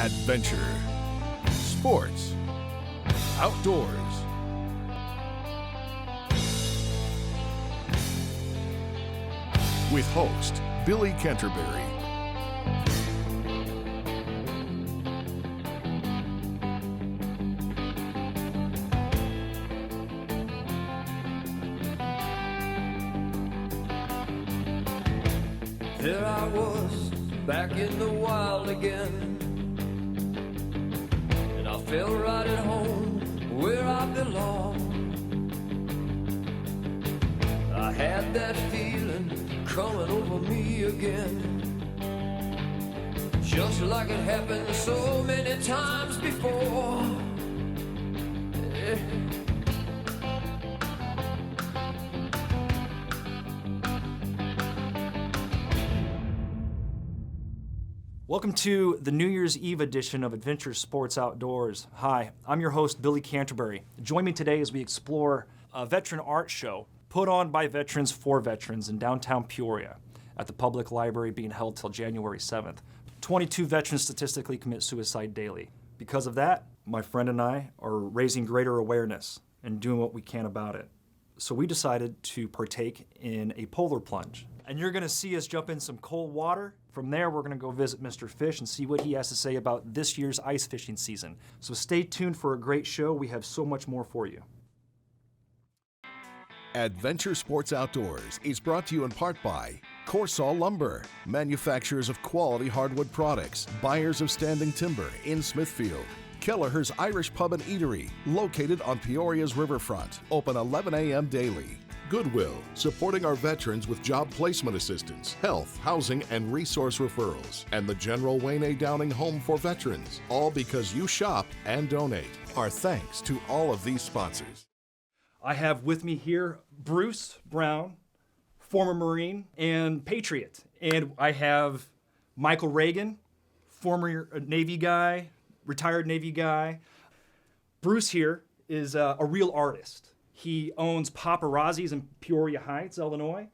adventure, sports, outdoors. With host Billy Canterbury. There I was, back in the wild again, and I felt right at home where I belong. I had that feeling coming over me again, just like it happened so many times before. Yeah. Welcome to the New Year's Eve edition of Adventure Sports Outdoors. Hi, I'm your host, Billy Canterbury. Join me today as we explore a veteran art show put on by veterans for veterans in downtown Peoria at the Public Library, being held till January 7th. 22 veterans statistically commit suicide daily. Because of that, my friend and I are raising greater awareness and doing what we can about it. So we decided to partake in a polar plunge. And you're gonna see us jump in some cold water. From there, we're gonna go visit Mr. Fish and see what he has to say about this year's ice fishing season. So stay tuned for a great show. We have so much more for you. Adventure Sports Outdoors is brought to you in part by Corsall Lumber, manufacturers of quality hardwood products, buyers of standing timber in Smithfield. Kelleher's Irish Pub and Eatery, located on Peoria's riverfront, open 11 a.m. daily. Goodwill, supporting our veterans with job placement assistance, health, housing, and resource referrals. And the General Wayne A. Downing Home for Veterans, all because you shop and donate. Our thanks to all of these sponsors. I have with me here Bruce Brown, former Marine and Patriot. And I have Michael Reagan, former Navy guy, retired Navy guy. Bruce here is a real artist. He owns Paparazzi's in Peoria Heights, Illinois.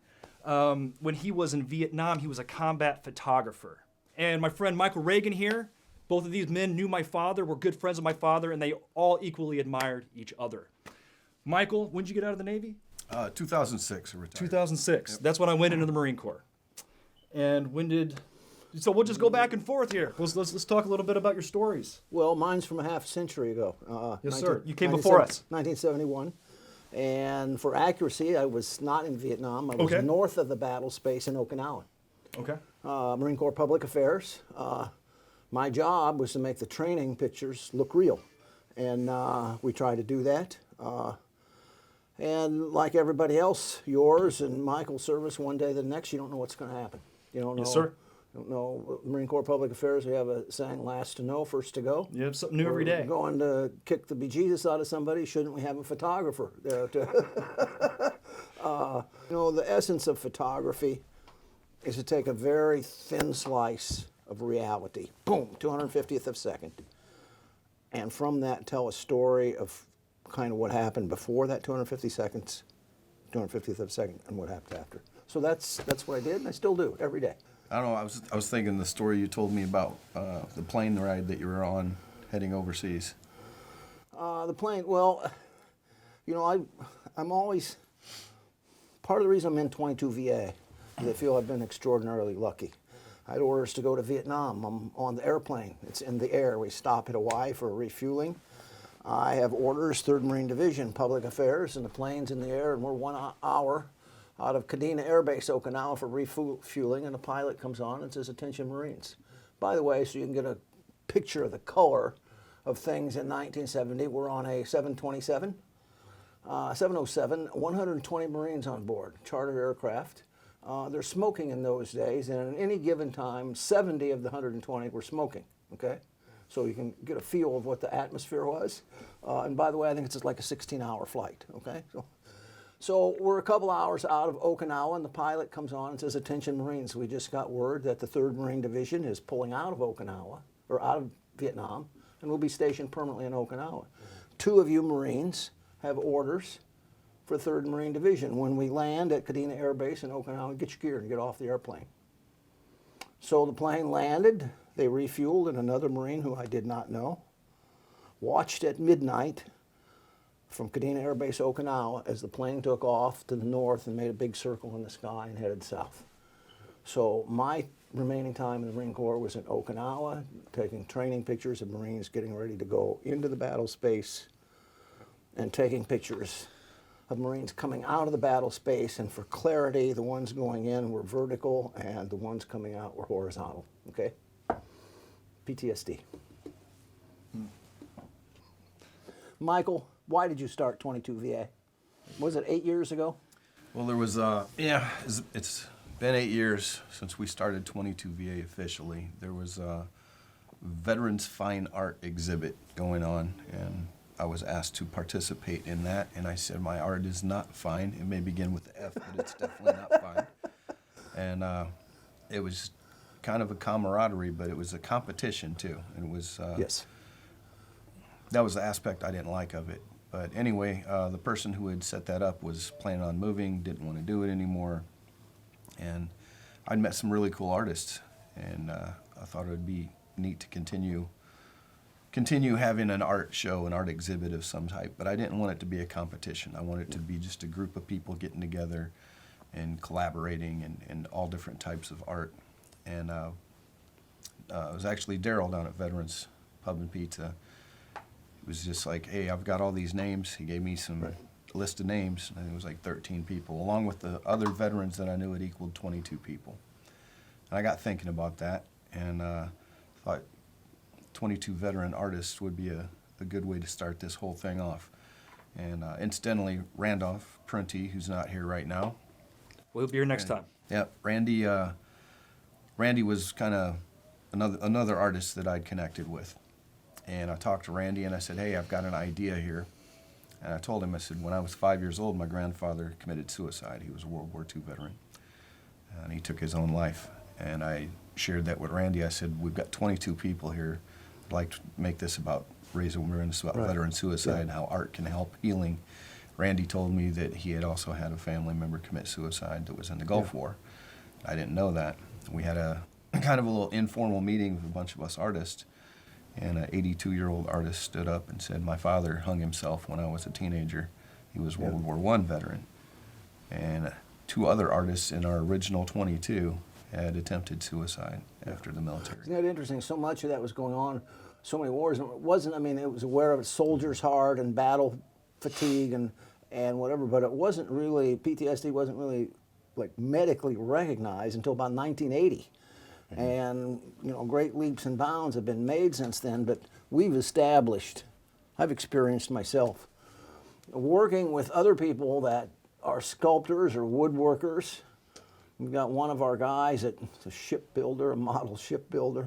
When he was in Vietnam, he was a combat photographer. And my friend Michael Reagan here, both of these men knew my father, were good friends of my father, and they all equally admired each other. Michael, when did you get out of the Navy? 2006, I retired. 2006. Yep. That's when I went into the Marine Corps. And when did... So we'll just go back and forth here. Let's talk a little bit about your stories. Well, mine's from a half century ago. Yes, sir. You came before us. 1971. And for accuracy, I was not in Vietnam. I was north of the battle space in Okinawa. Okay. Marine Corps Public Affairs. My job was to make the training pictures look real. And we tried to do that. And like everybody else, yours and Michael's service, one day to the next, you don't know what's going to happen. You don't know. Yes, sir. You don't know. Marine Corps Public Affairs, we have a saying, last to know, first to go. You have something new every day. We're going to kick the bejesus out of somebody. Shouldn't we have a photographer there to... the essence of photography is to take a very thin slice of reality, boom, 250th of a second, and from that tell a story of kind of what happened before that 250 seconds, 250th of a second, and what happened after. So that's what I did, and I still do every day. I don't know, I was thinking the story you told me about the plane ride that you were on heading overseas. The plane, well, I'm always, part of the reason I'm in 22 VA is I feel I've been extraordinarily lucky. I had orders to go to Vietnam. I'm on the airplane. It's in the air. We stop at Hawaii for refueling. I have orders, 3rd Marine Division, Public Affairs, and the plane's in the air, and we're 1 hour out of Kadena Air Base, Okinawa, for refueling, and the pilot comes on and says, "Attention Marines." By the way, so you can get a picture of the color of things in 1970, we're on a 727, 707, 120 Marines on board, charter aircraft. They're smoking in those days, and at any given time, 70 of the 120 were smoking, okay? So you can get a feel of what the atmosphere was. And by the way, I think it's just like a 16-hour flight, okay? So we're a couple hours out of Okinawa, and the pilot comes on and says, "Attention Marines, we just got word that the 3rd Marine Division is pulling out of Okinawa, or out of Vietnam, and will be stationed permanently in Okinawa. 2 of you Marines have orders for 3rd Marine Division. When we land at Kadena Air Base in Okinawa, get your gear and get off the airplane." So the plane landed. They refueled, and another Marine who I did not know watched at midnight from Kadena Air Base, Okinawa, as the plane took off to the north and made a big circle in the sky and headed south. So my remaining time in the Marine Corps was in Okinawa, taking training pictures of Marines getting ready to go into the battle space and taking pictures of Marines coming out of the battle space. And for clarity, the ones going in were vertical and the ones coming out were horizontal, okay? PTSD. Michael, why did you start 22 VA? Was it 8 years ago? Well, there was, it's been 8 years since we started 22 VA officially. There was a Veterans Fine Art exhibit going on, and I was asked to participate in that, and I said, my art is not fine. It may begin with the F, but it's definitely not fine. And it was kind of a camaraderie, but it was a competition too. And it was, Yes. That was the aspect I didn't like of it. But anyway, the person who had set that up was planning on moving, didn't want to do it anymore. And I'd met some really cool artists, and I thought it would be neat to continue having an art show, an art exhibit of some type. But I didn't want it to be a competition. I wanted it to be just a group of people getting together and collaborating and all different types of art. And it was actually Daryl down at Veterans Pub and Pizza. It was just like, hey, I've got all these names. He gave me some list of names, and it was like 13 people. Along with the other veterans that I knew, it equaled 22 people. And I got thinking about that, and thought 22 veteran artists would be a good way to start this whole thing off. And incidentally, Randolph Prunty, who's not here right now. We'll be here next time. Yeah, Randy was kind of another artist that I'd connected with. And I talked to Randy and I said, hey, I've got an idea here. And I told him, I said, when I was 5 years old, my grandfather committed suicide. He was a World War II veteran. And he took his own life. And I shared that with Randy. I said, we've got 22 people here. I'd like to make this about, raise awareness about veteran suicide and how art can help healing. Randy told me that he had also had a family member commit suicide that was in the Gulf War. I didn't know that. We had a kind of a little informal meeting with a bunch of us artists. And an 82-year-old artist stood up and said, my father hung himself when I was a teenager. He was World War I veteran. And 2 other artists in our original 22 had attempted suicide after the military. Isn't that interesting? So much of that was going on, so many wars. And it wasn't, I mean, it was aware of soldier's heart and battle fatigue and whatever, but it wasn't really, PTSD wasn't really like medically recognized until about 1980. And, you know, great leaps and bounds have been made since then, but we've established, I've experienced myself, working with other people that are sculptors or woodworkers. We've got one of our guys that's a shipbuilder, a model shipbuilder.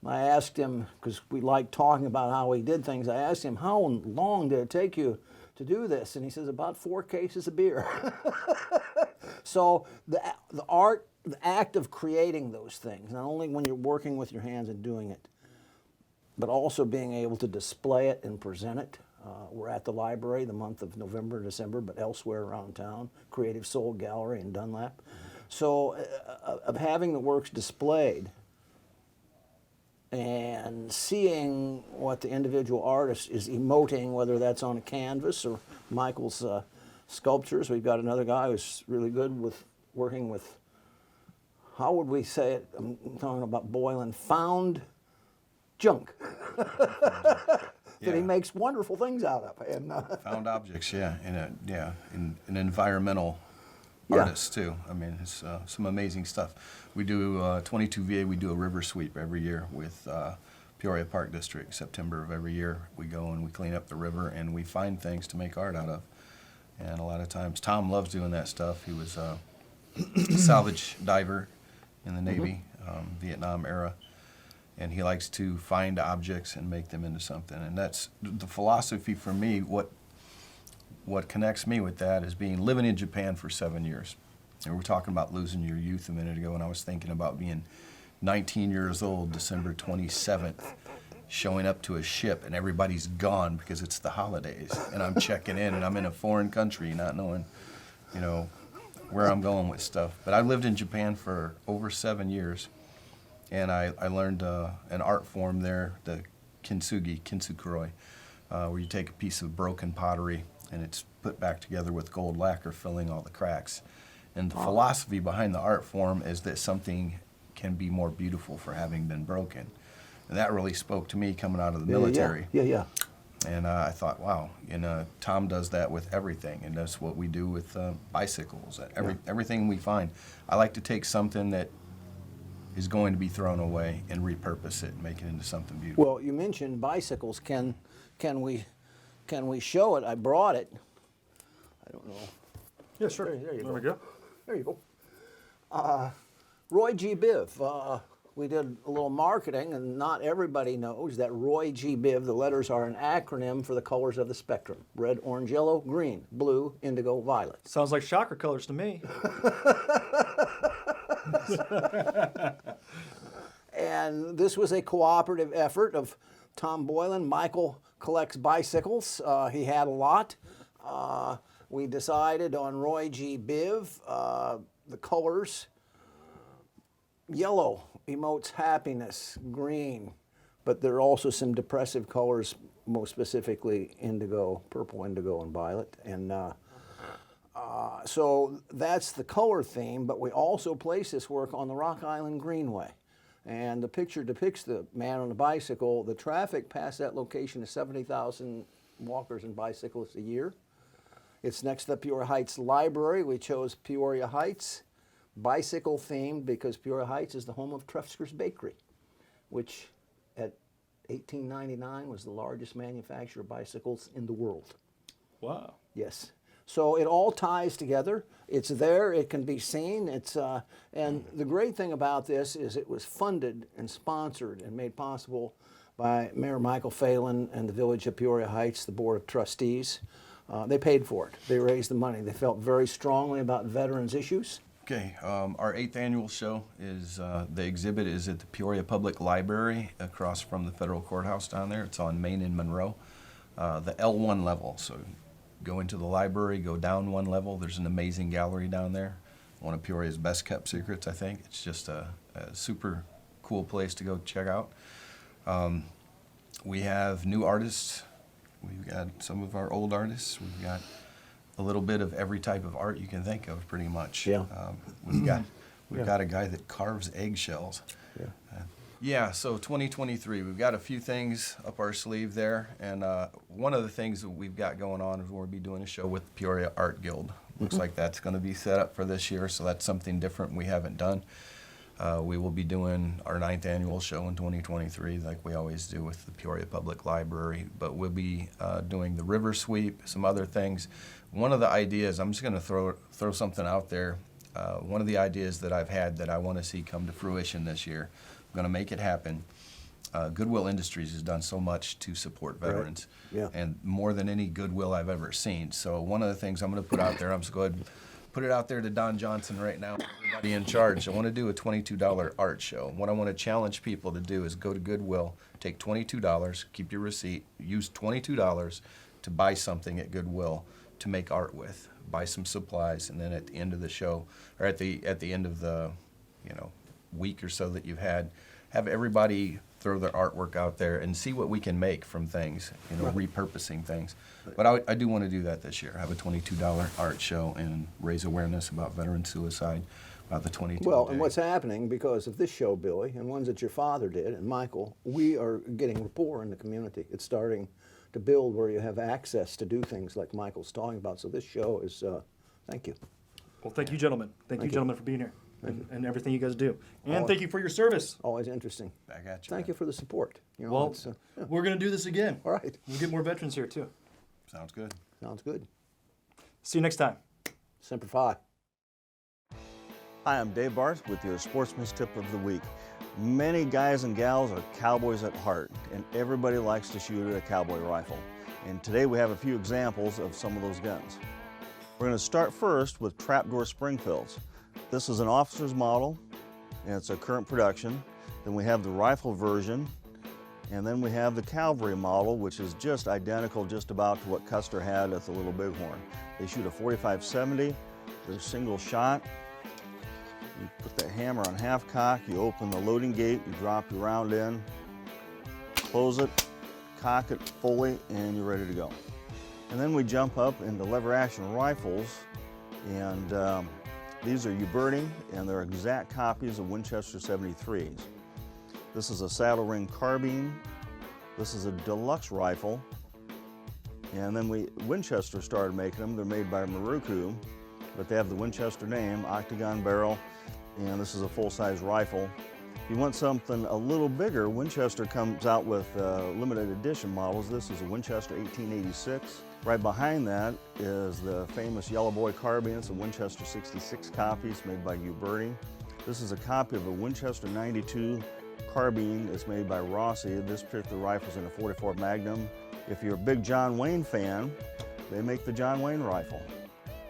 I asked him, because we like talking about how he did things, I asked him, how long did it take you to do this? And he says, about 4 cases of beer. So the art, the act of creating those things, not only when you're working with your hands and doing it, but also being able to display it and present it. We're at the library the month of November and December, but elsewhere around town, Creative Soul Gallery in Dunlap. So of having the works displayed and seeing what the individual artist is emoting, whether that's on a canvas or Michael's sculptures. We've got another guy who's really good with working with, how would we say it? I'm talking about Boylan, found junk that he makes wonderful things out of. And found objects, and an environmental artist too. I mean, it's some amazing stuff. We do 22 VA. We do a river sweep every year with Peoria Park District. September of every year, we go and we clean up the river and we find things to make art out of. And a lot of times, Tom loves doing that stuff. He was a salvage diver in the Navy, Vietnam era. And he likes to find objects and make them into something. And that's the philosophy for me. What connects me with that is living in Japan for 7 years. And we were talking about losing your youth a minute ago, and I was thinking about being 19 years old, December 27th, showing up to a ship, and everybody's gone because it's the holidays. And I'm checking in, and I'm in a foreign country, not knowing, you know, where I'm going with stuff. But I lived in Japan for over 7 years. And I learned an art form there, the kintsukuroi, where you take a piece of broken pottery and it's put back together with gold lacquer, filling all the cracks. And the philosophy behind the art form is that something can be more beautiful for having been broken. And that really spoke to me coming out of the military. Yeah. And I thought, wow, Tom does that with everything, and that's what we do with bicycles. Everything we find, I like to take something that is going to be thrown away and repurpose it and make it into something beautiful. Well, you mentioned bicycles. Can we show it? I brought it. I don't know. Yeah, sure. There you there go. we go. There you go. Roy G. Biv. We did a little marketing, and not everybody knows that Roy G. Biv, the letters are an acronym for the colors of the spectrum: red, orange, yellow, green, blue, indigo, violet. Sounds like chakra colors to me. And this was a cooperative effort of Tom Boylan. Michael collects bicycles. He had a lot. We decided on Roy G. Biv, the colors. Yellow emotes happiness, green, but there are also some depressive colors, most specifically indigo, purple, indigo, and violet. And so that's the color theme, but we also place this work on the Rock Island Greenway. And the picture depicts the man on a bicycle. The traffic past that location is 70,000 walkers and bicyclists a year. It's next to the Peoria Heights Library. We chose Peoria Heights, bicycle themed, because Peoria Heights is the home of Trefsker's Bakery, which at 1899 was the largest manufacturer of bicycles in the world. Wow. Yes. So it all ties together. It's there. It can be seen. And the great thing about this is it was funded and sponsored and made possible by Mayor Michael Phelan and the Village of Peoria Heights, the Board of Trustees. They paid for it. They raised the money. They felt very strongly about veterans' issues. Okay, our 8th annual show is, the exhibit is at the Peoria Public Library across from the federal courthouse down there. It's on Main and Monroe, the L1 level. So go into the library, go down one level. There's an amazing gallery down there. One of Peoria's best kept secrets, I think. It's just a super cool place to go check out. We have new artists. We've got some of our old artists. We've got a little bit of every type of art you can think of, pretty much. Yeah. We've got a guy that carves eggshells. Yeah. So 2023, we've got a few things up our sleeve there, and one of the things that we've got going on is we'll be doing a show with the Peoria Art Guild. Looks like that's going to be set up for this year, so that's something different we haven't done. We will be doing our 9th annual show in 2023, like we always do with the Peoria Public Library, but we'll be doing the river sweep, some other things. One of the ideas, I'm just going to throw something out there. One of the ideas that I've had that I want to see come to fruition this year, I'm going to make it happen. Goodwill Industries has done so much to support veterans, Yeah. and more than any goodwill I've ever seen. So one of the things I'm going to put out there, I'm just going to put it out there to Don Johnson right now, everybody in charge. I want to do a $22 art show. What I want to challenge people to do is go to Goodwill, take $22, keep your receipt, use $22 to buy something at Goodwill to make art with. Buy some supplies, and then at the end of the show, or at the end of the week or so that you've had, have everybody throw their artwork out there and see what we can make from things, repurposing things. But I do want to do that this year. Have a $22 art show and raise awareness about veteran suicide, about the 22 Well, day. and what's happening because of this show, Billy, and ones that your father did, and Michael, we are getting rapport in the community. It's starting to build where you have access to do things like Michael's talking about. So this show is, thank you. Well, thank you, gentlemen. Thank you, gentlemen, for being here and everything you guys do. And Always. thank you for your service. Always interesting. Back at you. Thank you for the support. Well, we're going to do this again. All right. We'll get more veterans here, too. Sounds good. Sounds good. See you next time. Semper Fi. Hi, I'm Dave Barth with your Sportsman's Tip of the Week. Many guys and gals are cowboys at heart, and everybody likes to shoot at a cowboy rifle. And today we have a few examples of some of those guns. We're going to start first with trapdoor Springfields. This is an officer's model, and it's a current production. Then we have the rifle version, and then we have the cavalry model, which is just identical just about to what Custer had at the Little Bighorn. They shoot a 45-70, they're single shot. You put that hammer on half cock, you open the loading gate, you drop your round in, close it, cock it fully, and you're ready to go. And then we jump up into lever action rifles, and these are Uberti, and they're exact copies of Winchester 73s. This is a saddle ring carbine. This is a deluxe rifle. And then Winchester started making them. They're made by Maruku, but they have the Winchester name, octagon barrel, and this is a full-size rifle. If you want something a little bigger, Winchester comes out with limited edition models. This is a Winchester 1886. Right behind that is the famous Yellow Boy carbine. It's a Winchester 66 copies made by Uberti. This is a copy of a Winchester 92 carbine. It's made by Rossi. This particular rifle is in a 44 Magnum. If you're a big John Wayne fan, they make the John Wayne rifle.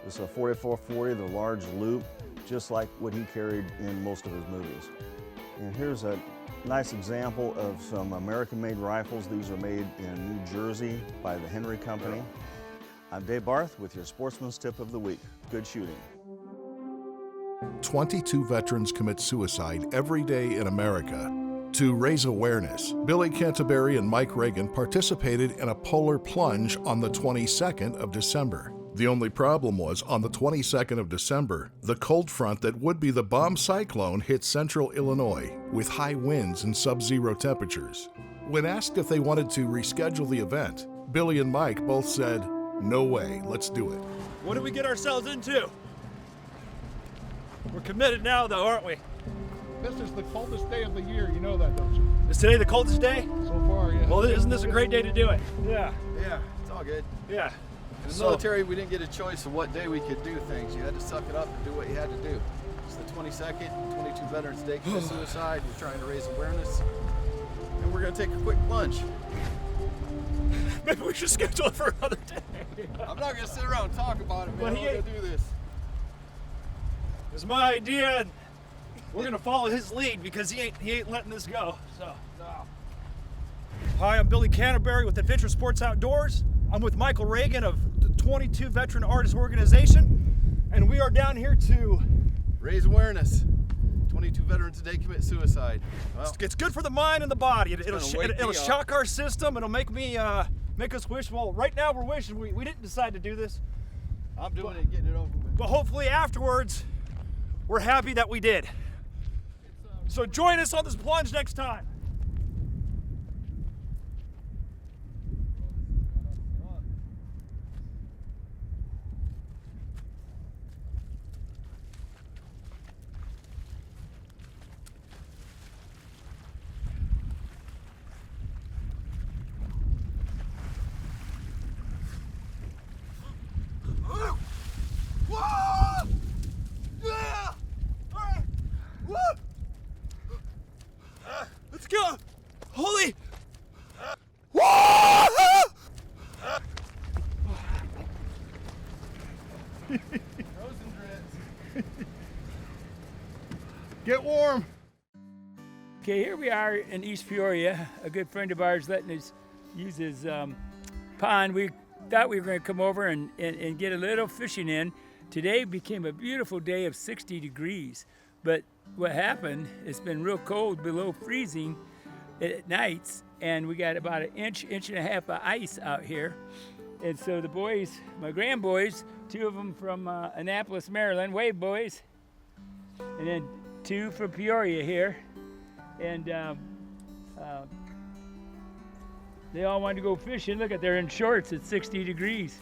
This is a 4440, the large loop, just like what he carried in most of his movies. And here's a nice example of some American-made rifles. These are made in New Jersey by the Henry Company. I'm Dave Barth with your Sportsman's Tip of the Week. Good shooting. 22 veterans commit suicide every day in America. To raise awareness, Billy Canterbury and Mike Reagan participated in a polar plunge on the 22nd of December. The only problem was, on the 22nd of December, the cold front that would be the bomb cyclone hit central Illinois with high winds and sub-zero temperatures. When asked if they wanted to reschedule the event, Billy and Mike both said, "No way, let's do it." What did we get ourselves into? We're committed now, though, aren't we? This is the coldest day of the year. You know that, don't you? Is today the coldest day? So far, yeah. Well, isn't this a great day to do it? Yeah. Yeah, it's all good. Yeah. In the military, we didn't get a choice of what day we could do things. You had to suck it up and do what you had to do. It's the 22nd, 22 Veterans Day commit suicide. We're trying to raise awareness, and we're going to take a quick plunge. Maybe we should schedule it for another day. I'm not going to sit around and talk about it, man. Well, I'm going to do this. It was my idea, and we're going to follow his lead because he ain't letting this go. So, no. Hi, I'm Billy Canterbury with Adventure Sports Outdoors. I'm with Michael Reagan of the 22 Veteran Artists Organization, and we are down here to raise awareness. 22 Veterans Day commit suicide. Well, it's good for the mind and the body. It'll wake me shock our system. It'll make us wish. Well, right now we're wishing we didn't decide to do this. I'm doing it, getting it over with. But hopefully afterwards, we're happy that we did. So join us on this plunge next time. Let's go! Holy! Get warm. Okay, here we are in East Peoria. A good friend of ours letting us use his pond. We thought we were going to come over and get a little fishing in. Today became a beautiful day of 60 degrees. But what happened, it's been real cold, below freezing at nights, and we got about an inch and a half of ice out here. And so the boys, my grandboys, two of them from Annapolis, Maryland, wave boys, and then two from Peoria here. And they all wanted to go fishing. Look at, they're in shorts at 60 degrees.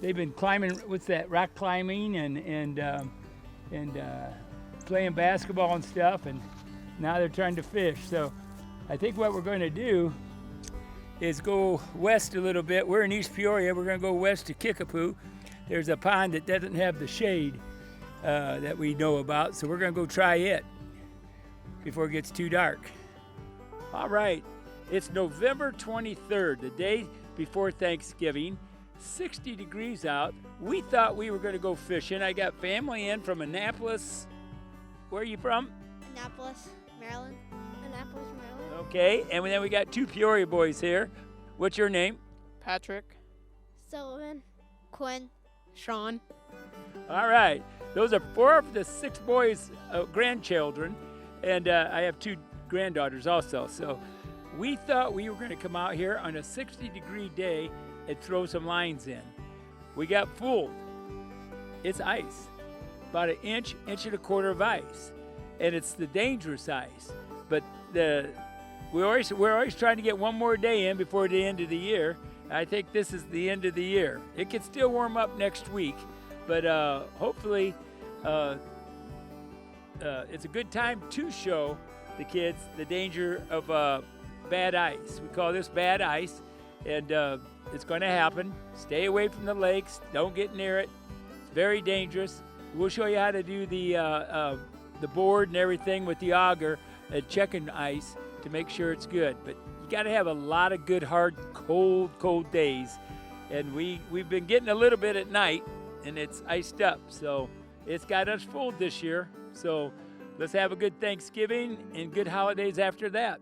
They've been climbing, what's that, rock climbing and playing basketball and stuff, and now they're trying to fish. So I think what we're going to do is go west a little bit. We're in East Peoria. We're going to go west to Kickapoo. There's a pond that doesn't have the shade that we know about, so we're going to go try it before it gets too dark. All right, it's November 23rd, the day before Thanksgiving. 60 degrees out. We thought we were going to go fishing. I got family in from Annapolis. Where are you from? Annapolis, Maryland. Annapolis, Maryland. Okay, and then we got two Peoria boys here. What's your name? Patrick. Sullivan. Quinn. Sean. All right. Those are 4 of the 6 boys' grandchildren, and I have 2 granddaughters also. So we thought we were going to come out here on a 60-degree day and throw some lines in. We got fooled. It's ice, about an inch and a quarter of ice, and it's the dangerous ice. But we're always trying to get one more day in before the end of the year. I think this is the end of the year. It can still warm up next week, but hopefully it's a good time to show the kids the danger of bad ice. We call this bad ice, and it's going to happen. Stay away from the lakes. Don't get near it. It's very dangerous. We'll show you how to do the board and everything with the auger and checking ice to make sure it's good. But you got to have a lot of good, hard, cold days. And we've been getting a little bit at night, and it's iced up. So it's got us fooled this year. So let's have a good Thanksgiving and good holidays after that.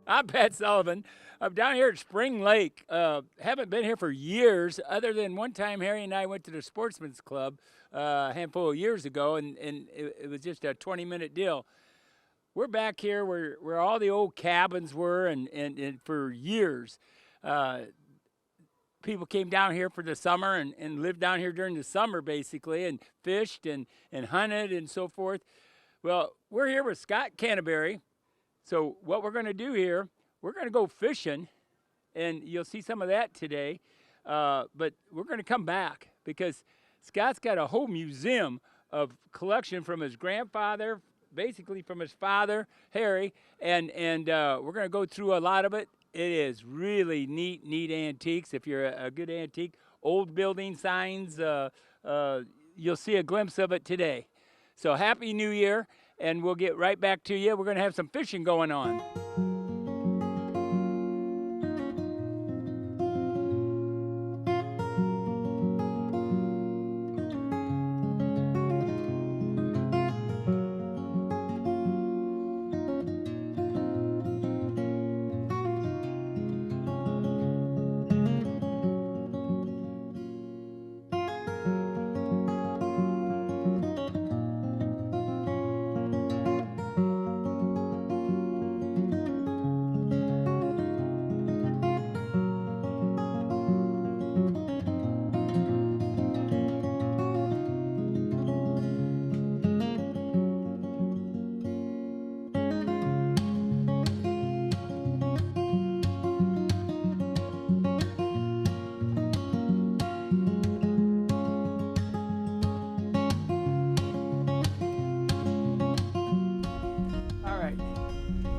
I'm Pat Sullivan. I'm down here at Spring Lake. Haven't been here for years, other than one time Harry and I went to the Sportsman's Club a handful of years ago, and it was just a 20-minute deal. We're back here where all the old cabins were, and for years, people came down here for the summer and lived down here during the summer, basically, and fished and hunted and so forth. Well, we're here with Scott Canterbury. So what we're going to do here, we're going to go fishing, and you'll see some of that today. But we're going to come back because Scott's got a whole museum of collection from his grandfather, basically from his father, Harry, and we're going to go through a lot of it. It is really neat antiques. If you're a good antique, old building signs, you'll see a glimpse of it today. So Happy New Year, and we'll get right back to you. We're going to have some fishing going on.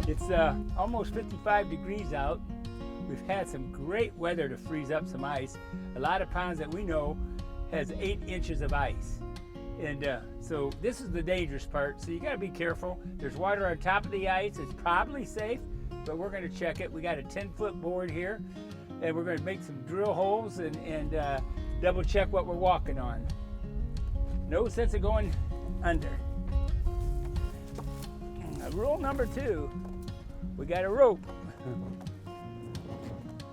It's almost 55 degrees out. We've had some great weather to freeze up some ice. A lot of ponds that we know has 8 inches of ice. And so this is the dangerous part. So you gotta be careful. There's water on top of the ice. It's probably safe, but we're gonna check it. We got a 10-foot board here, and we're gonna make some drill holes and double check what we're walking on. No sense of going under. Rule number 2, we got a rope.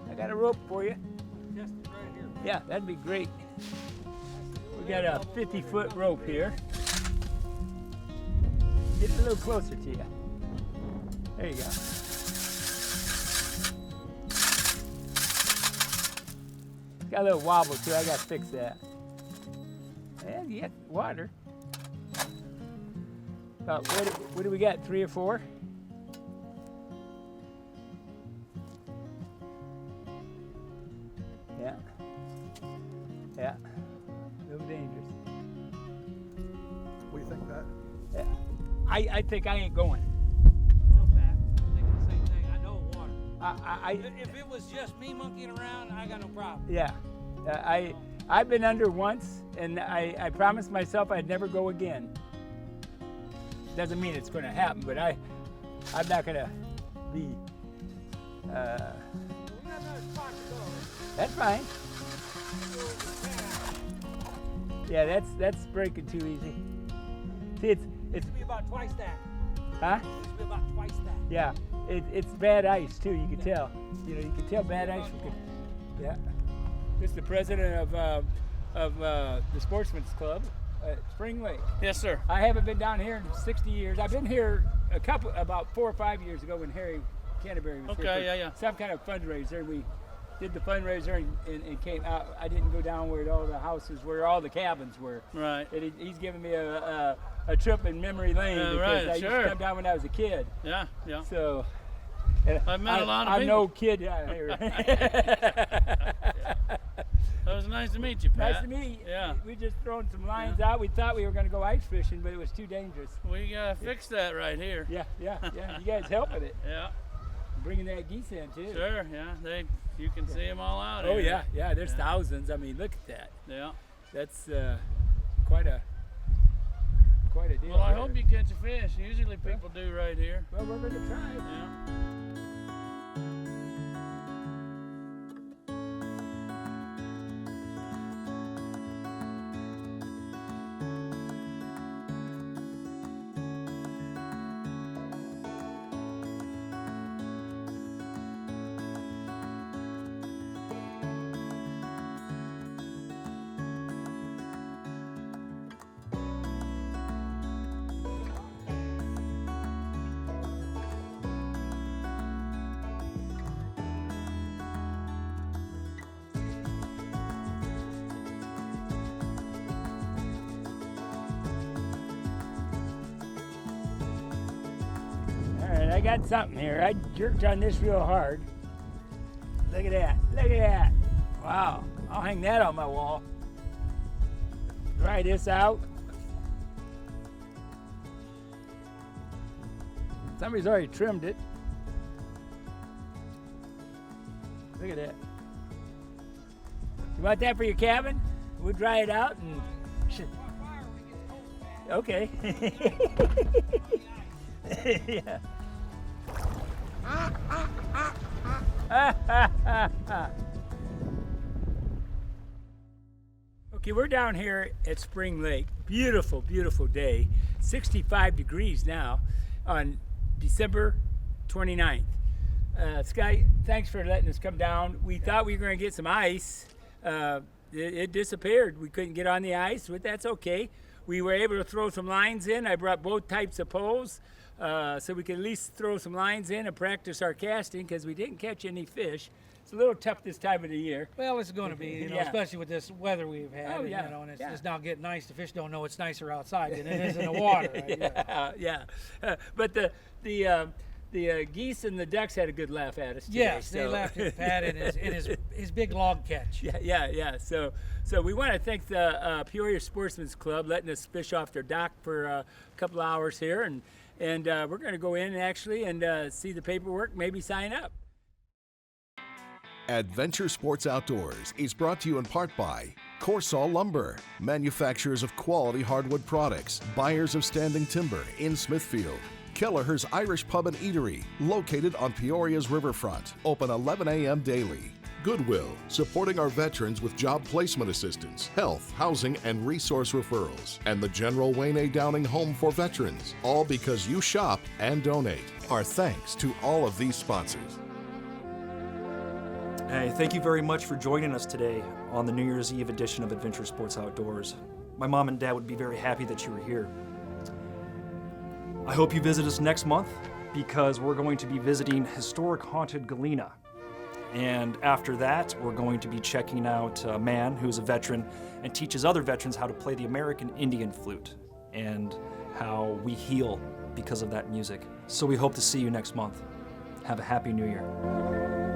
I got a rope for you. Just right here. Yeah, that'd be great. We got a 50-foot rope here. Get it a little closer to you. There you go. It's got a little wobble too. I gotta fix that. And you got water. What do we got? 3 or 4? Yeah. Yeah. A little dangerous. What do you think of that? Yeah. I think I ain't going. No, Pat. I'm thinking the same thing. I know water. If it was just me monkeying around, I got no problem. Yeah. I've been under once, and I promised myself I'd never go again. Doesn't mean it's going to happen, but I'm not going to be. We got another spot to go. That's fine. Yeah, that's breaking too easy. See, it's It's be about twice that. huh? It's be about twice that. Yeah, it's bad ice too. You can tell. You know, you can tell bad ice. Yeah. This is the president of of the Sportsman's Club at Spring Lake. Yes, sir. I haven't been down here in 60 years. I've been here about 4 or 5 years ago when Harry Canterbury was here. Okay, for yeah. some kind of fundraiser. We did the fundraiser and came out. I didn't go down where all the houses, where all the cabins were. Right. And he's giving me a trip in memory lane because right, I used to come down when I was a kid. Yeah, yeah. So I've met a lot of I'm people. no kid out here. It was nice to meet you, Pat. Nice to meet you. Yeah. We just thrown some lines out. We thought we were going to go ice fishing, but it was too dangerous. We gotta fix that right here. Yeah. You guys helping it. Yeah. Bringing that geese in too. Sure, yeah. You can see them all out Oh here. yeah. There's thousands. I mean, look at that. Yeah. That's quite a deal. Well, I hope you catch a fish. Usually people do right here. Well, we're going to try. Yeah. I got something here. I jerked on this real hard. Look at that. Look at that. Wow. I'll hang that on my wall. Dry this out. Somebody's already trimmed it. Look at that. You want that for your cabin? We'll dry it out and... Okay. Yeah. Okay, we're down here at Spring Lake. Beautiful, beautiful day. 65 degrees now on December 29th. Sky, thanks for letting us come down. We thought we were going to get some ice. It disappeared. We couldn't get on the ice, but that's okay. We were able to throw some lines in. I brought both types of poles so we could at least throw some lines in and practice our casting because we didn't catch any fish. It's a little tough this time of the year. Well, it's going to be, Yeah. especially with this weather we've had. Oh, yeah. And Yeah. it's now getting nice. The fish don't know it's nicer outside than it is in the water. Right? Yeah. But the geese and the ducks had a good laugh at us today. Yes, they so. laughed at Pat in his big log catch. Yeah. So we want to thank the Peoria Sportsman's Club letting us fish off their dock for a couple of hours here, and we're going to go in actually and see the paperwork, maybe sign up. Adventure Sports Outdoors is brought to you in part by Corsall Lumber, manufacturers of quality hardwood products, buyers of standing timber in Smithfield. Kelleher's Irish Pub and Eatery, located on Peoria's riverfront, open 11 a.m. daily. Goodwill, supporting our veterans with job placement assistance, health, housing, and resource referrals. And the General Wayne A. Downing Home for Veterans, all because you shop and donate. Our thanks to all of these sponsors. Hey, thank you very much for joining us today on the New Year's Eve edition of Adventure Sports Outdoors. My mom and dad would be very happy that you were here. I hope you visit us next month because we're going to be visiting historic haunted Galena. And after that, we're going to be checking out a man who's a veteran and teaches other veterans how to play the American Indian flute and how we heal because of that music. So we hope to see you next month. Have a happy New Year.